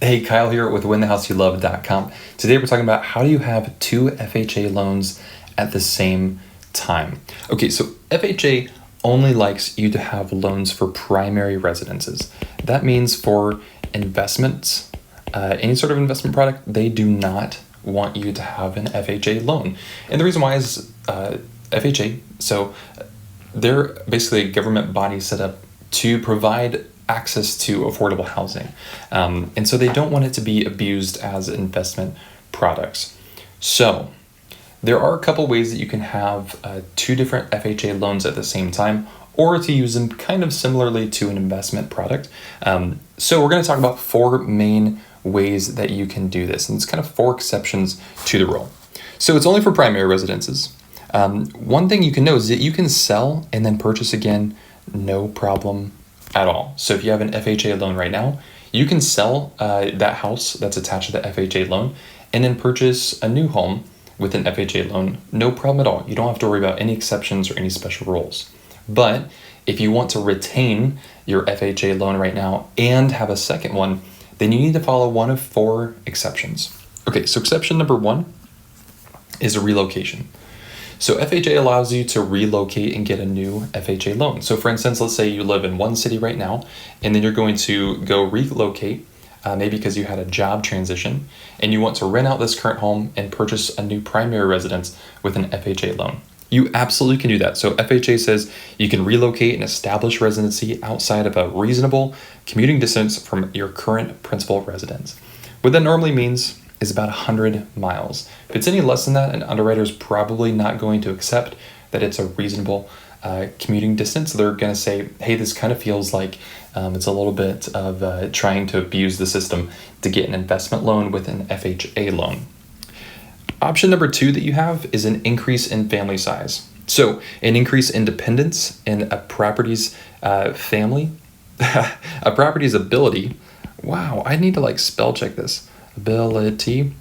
Hey, Kyle here with winthehouseyoulove.com. Today we're talking about how do you have two FHA loans at the same time. Okay, so FHA only likes you to have loans for primary residences. That means for investments, any sort of investment product, they do not want you to have an FHA loan. And the reason why is FHA, so they're basically a government body set up to provide access to affordable housing. And so they don't want it to be abused as investment products. So there are a couple ways that you can have two different FHA loans at the same time, or to use them kind of similarly to an investment product. So we're going to talk about four main ways that you can do this, and it's kind of four exceptions to the rule. So it's only for primary residences. One thing you can know is that you can sell and then purchase again, no problem at all. So if you have an FHA loan right now, you can sell that house that's attached to the FHA loan and then purchase a new home with an FHA loan, no problem at all. You don't have to worry about any exceptions or any special rules. But if you want to retain your FHA loan right now and have a second one, then you need to follow one of four exceptions. Okay, so exception number one is a relocation. So FHA allows you to relocate and get a new FHA loan. So for instance, let's say you live in one city right now, and then you're going to go relocate, maybe because you had a job transition, and you want to rent out this current home and purchase a new primary residence with an FHA loan. You absolutely can do that. So FHA says you can relocate and establish residency outside of a reasonable commuting distance from your current principal residence. What that normally means is about 100 miles. If it's any less than that, an underwriter is probably not going to accept that it's a reasonable commuting distance. They're going to say, hey, this kind of feels like it's a little bit of trying to abuse the system to get an investment loan with an FHA loan. Option number two that you have is an increase in family size. So an increase in dependence in a property's family, a property's ability. Wow, I need to spell check this. Ability.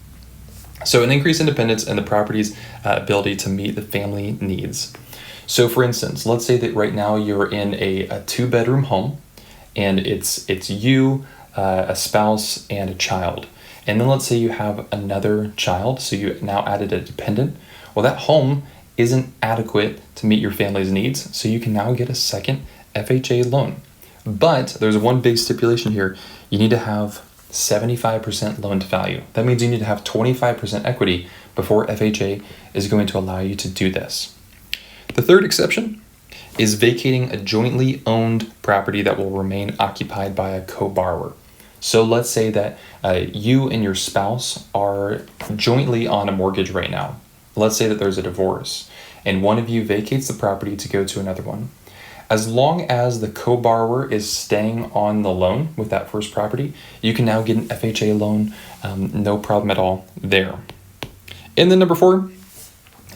So an increase in dependence in the property's ability to meet the family needs. So for instance, let's say that right now you're in a two-bedroom home and it's you, a spouse, and a child. And then let's say you have another child, so you now added a dependent. Well, that home isn't adequate to meet your family's needs, so you can now get a second FHA loan. But there's one big stipulation here. You need to have 75% loan to value. That means you need to have 25% equity before FHA is going to allow you to do this. The third exception is vacating a jointly owned property that will remain occupied by a co-borrower. So let's say that you and your spouse are jointly on a mortgage right now. Let's say that there's a divorce and one of you vacates the property to go to another one. As long as the co-borrower is staying on the loan with that first property, you can now get an FHA loan, no problem at all there. And then number four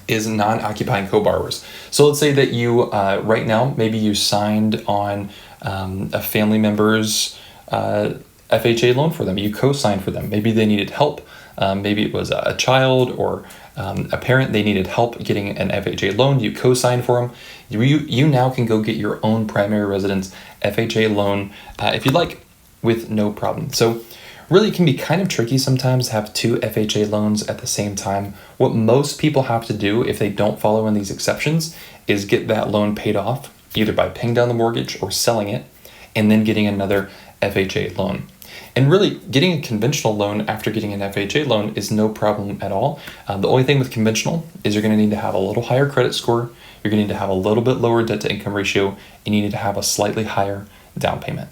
is non-occupying co-borrowers. So let's say that you, right now, maybe you signed on a family member's FHA loan for them. You co-signed for them. Maybe they needed help. Maybe it was a child or a parent, they needed help getting an FHA loan. You co-signed for them. You now can go get your own primary residence FHA loan if you'd like, with no problem. So really it can be kind of tricky sometimes to have two FHA loans at the same time. What most people have to do if they don't follow in these exceptions is get that loan paid off, either by paying down the mortgage or selling it, and then getting another FHA loan. And really, getting a conventional loan after getting an FHA loan is no problem at all. The only thing with conventional is you're going to need to have a little higher credit score, you're going to need to have a little bit lower debt to income ratio, and you need to have a slightly higher down payment.